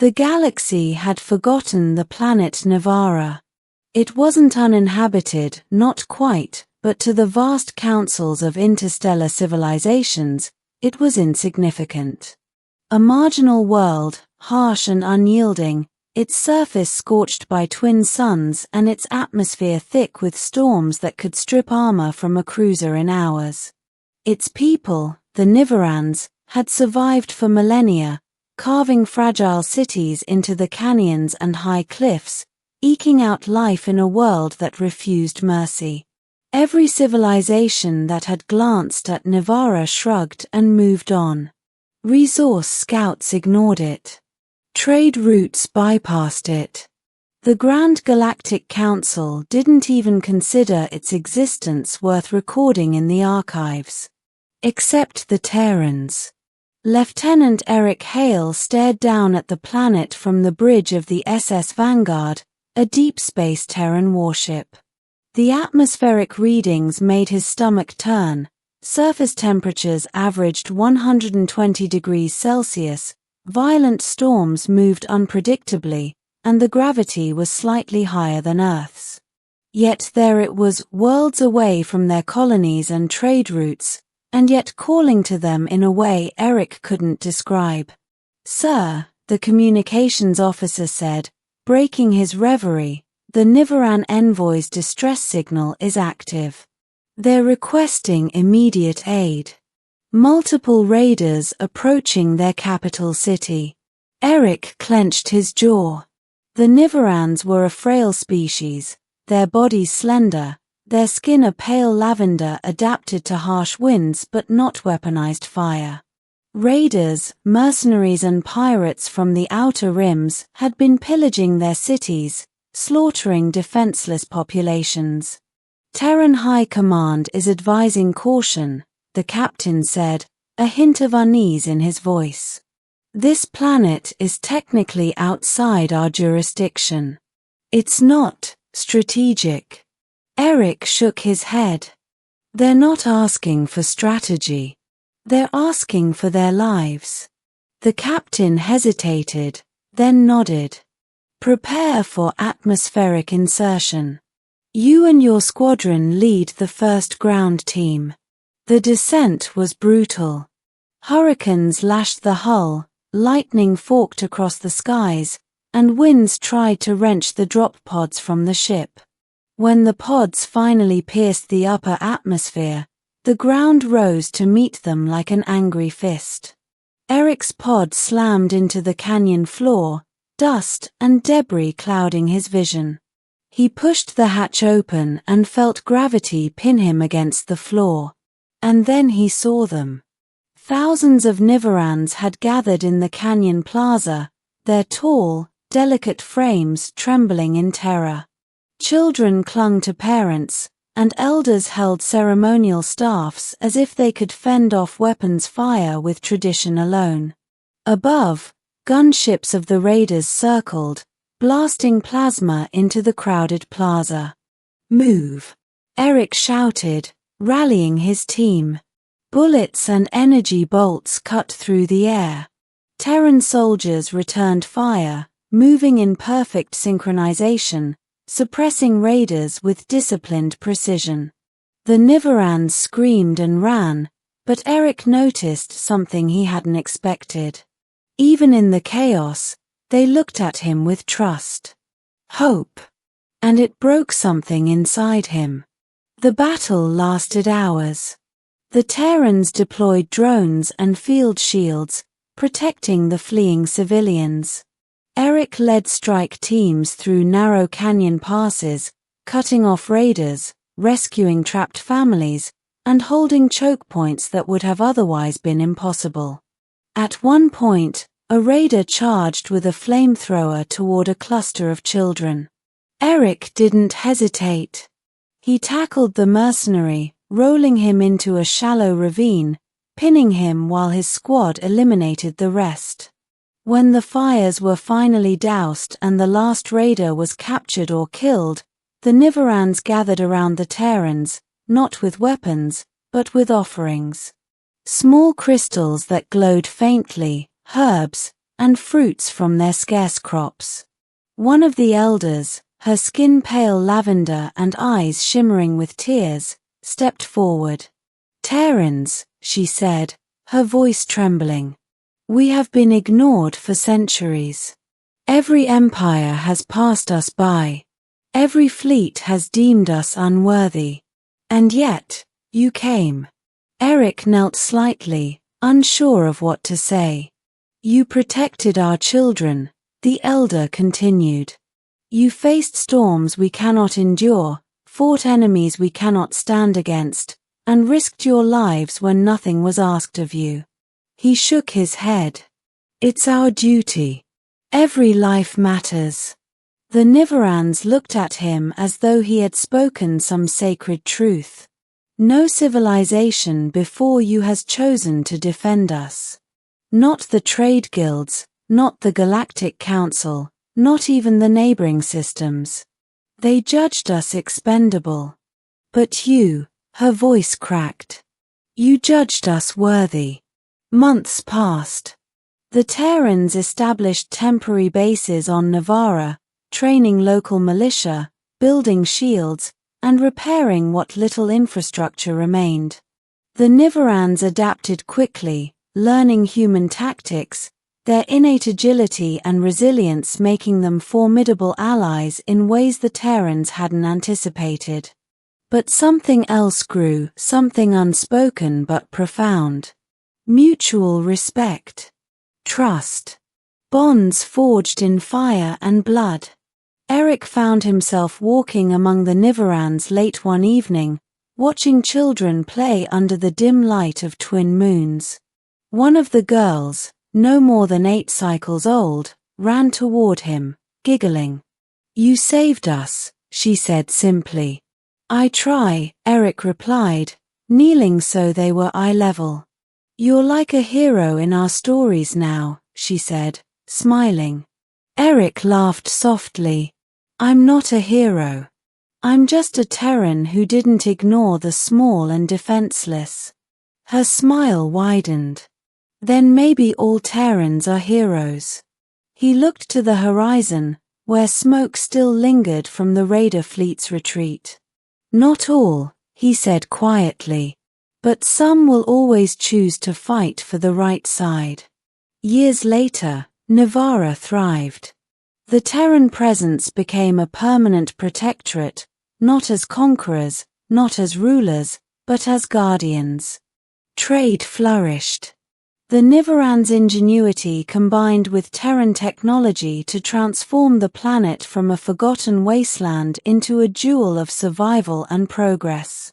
The galaxy had forgotten the planet Nivara. It wasn't uninhabited, not quite, but to the vast councils of interstellar civilizations, it was insignificant. A marginal world, harsh and unyielding, its surface scorched by twin suns and its atmosphere thick with storms that could strip armor from a cruiser in hours. Its people, the Niverans, had survived for millennia, carving fragile cities into the canyons and high cliffs, eking out life in a world that refused mercy. Every civilization that had glanced at Nivara shrugged and moved on. Resource scouts ignored it. Trade routes bypassed it. The Grand Galactic Council didn't even consider its existence worth recording in the archives. Except the Terrans. Lieutenant Eric Hale stared down at the planet from the bridge of the SS Vanguard, a deep space Terran warship. The atmospheric readings made his stomach turn. Surface temperatures averaged 120 degrees Celsius, violent storms moved unpredictably, and the gravity was slightly higher than Earth's. Yet there it was, worlds away from their colonies and trade routes, and yet calling to them in a way Eric couldn't describe. "Sir," the communications officer said, breaking his reverie, "the Niveran envoy's distress signal is active. They're requesting immediate aid. Multiple raiders approaching their capital city." Eric clenched his jaw. The Niverans were a frail species, their bodies slender, their skin a pale lavender adapted to harsh winds but not weaponized fire. Raiders, mercenaries and pirates from the outer rims had been pillaging their cities, slaughtering defenseless populations. "Terran High Command is advising caution," the captain said, a hint of unease in his voice. "This planet is technically outside our jurisdiction. It's not strategic." Eric shook his head. "They're not asking for strategy. They're asking for their lives." The captain hesitated, then nodded. "Prepare for atmospheric insertion. You and your squadron lead the first ground team." The descent was brutal. Hurricanes lashed the hull, lightning forked across the skies, and winds tried to wrench the drop pods from the ship. When the pods finally pierced the upper atmosphere, the ground rose to meet them like an angry fist. Eric's pod slammed into the canyon floor, dust and debris clouding his vision. He pushed the hatch open and felt gravity pin him against the floor. And then he saw them. Thousands of Niverans had gathered in the canyon plaza, their tall, delicate frames trembling in terror. Children clung to parents, and elders held ceremonial staffs as if they could fend off weapons fire with tradition alone. Above, gunships of the raiders circled, blasting plasma into the crowded plaza. "Move!" Eric shouted, rallying his team. Bullets and energy bolts cut through the air. Terran soldiers returned fire, moving in perfect synchronization, suppressing raiders with disciplined precision. The Niverans screamed and ran, but Eric noticed something he hadn't expected. Even in the chaos, they looked at him with trust. Hope. And it broke something inside him. The battle lasted hours. The Terrans deployed drones and field shields, protecting the fleeing civilians. Eric led strike teams through narrow canyon passes, cutting off raiders, rescuing trapped families, and holding choke points that would have otherwise been impossible. At one point, a raider charged with a flamethrower toward a cluster of children. Eric didn't hesitate. He tackled the mercenary, rolling him into a shallow ravine, pinning him while his squad eliminated the rest. When the fires were finally doused and the last raider was captured or killed, the Niverans gathered around the Terrans, not with weapons, but with offerings. Small crystals that glowed faintly, herbs, and fruits from their scarce crops. One of the elders, her skin pale lavender and eyes shimmering with tears, stepped forward. "Terrans," she said, her voice trembling. "We have been ignored for centuries. Every empire has passed us by. Every fleet has deemed us unworthy. And yet, you came." Eric knelt slightly, unsure of what to say. "You protected our children," the elder continued. "You faced storms we cannot endure, fought enemies we cannot stand against, and risked your lives when nothing was asked of you." He shook his head. "It's our duty. Every life matters." The Niverans looked at him as though he had spoken some sacred truth. "No civilization before you has chosen to defend us. Not the trade guilds, not the Galactic Council, not even the neighboring systems. They judged us expendable. But you," her voice cracked, "you judged us worthy." Months passed. The Terrans established temporary bases on Navara, training local militia, building shields, and repairing what little infrastructure remained. The Niverans adapted quickly, learning human tactics, their innate agility and resilience making them formidable allies in ways the Terrans hadn't anticipated. But something else grew, something unspoken but profound. Mutual respect. Trust. Bonds forged in fire and blood. Eric found himself walking among the Niverans late one evening, watching children play under the dim light of twin moons. One of the girls, no more than 8 cycles old, ran toward him, giggling. "You saved us," she said simply. "I try," Eric replied, kneeling so they were eye level. "You're like a hero in our stories now," she said, smiling. Eric laughed softly. "I'm not a hero. I'm just a Terran who didn't ignore the small and defenseless." Her smile widened. "Then maybe all Terrans are heroes." He looked to the horizon, where smoke still lingered from the raider fleet's retreat. "Not all," he said quietly, "but some will always choose to fight for the right side." Years later, Navara thrived. The Terran presence became a permanent protectorate, not as conquerors, not as rulers, but as guardians. Trade flourished. The Niverans' ingenuity combined with Terran technology to transform the planet from a forgotten wasteland into a jewel of survival and progress.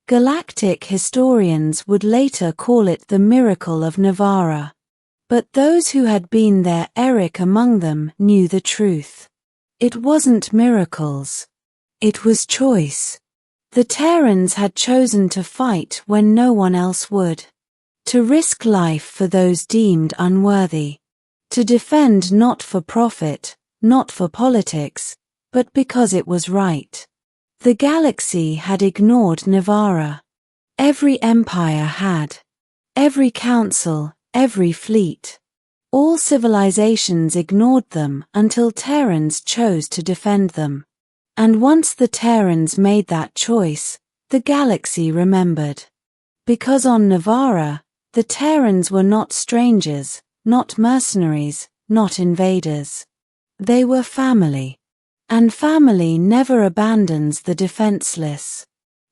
Galactic historians would later call it the miracle of Navara. But those who had been there, Eric among them, knew the truth. It wasn't miracles. It was choice. The Terrans had chosen to fight when no one else would. To risk life for those deemed unworthy. To defend not for profit, not for politics, but because it was right. The galaxy had ignored Navara. Every empire had. Every council, every fleet. All civilizations ignored them until Terrans chose to defend them. And once the Terrans made that choice, the galaxy remembered. Because on Navara, the Terrans were not strangers, not mercenaries, not invaders. They were family. And family never abandons the defenseless.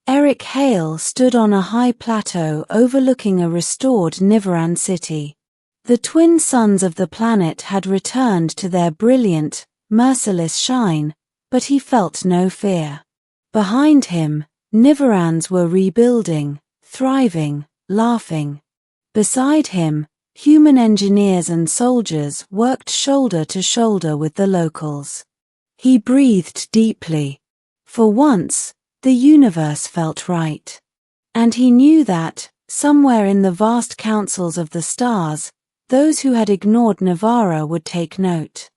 Eric Hale stood on a high plateau overlooking a restored Niveran city. The twin suns of the planet had returned to their brilliant, merciless shine, but he felt no fear. Behind him, Niverans were rebuilding, thriving, laughing. Beside him, human engineers and soldiers worked shoulder to shoulder with the locals. He breathed deeply. For once, the universe felt right. And he knew that, somewhere in the vast councils of the stars, those who had ignored Navara would take note.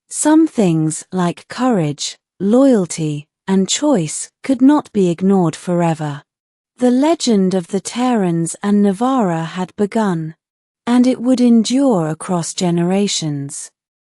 Some things, like courage, loyalty, and choice, could not be ignored forever. The legend of the Terrans and Navara had begun. and it would endure across generations.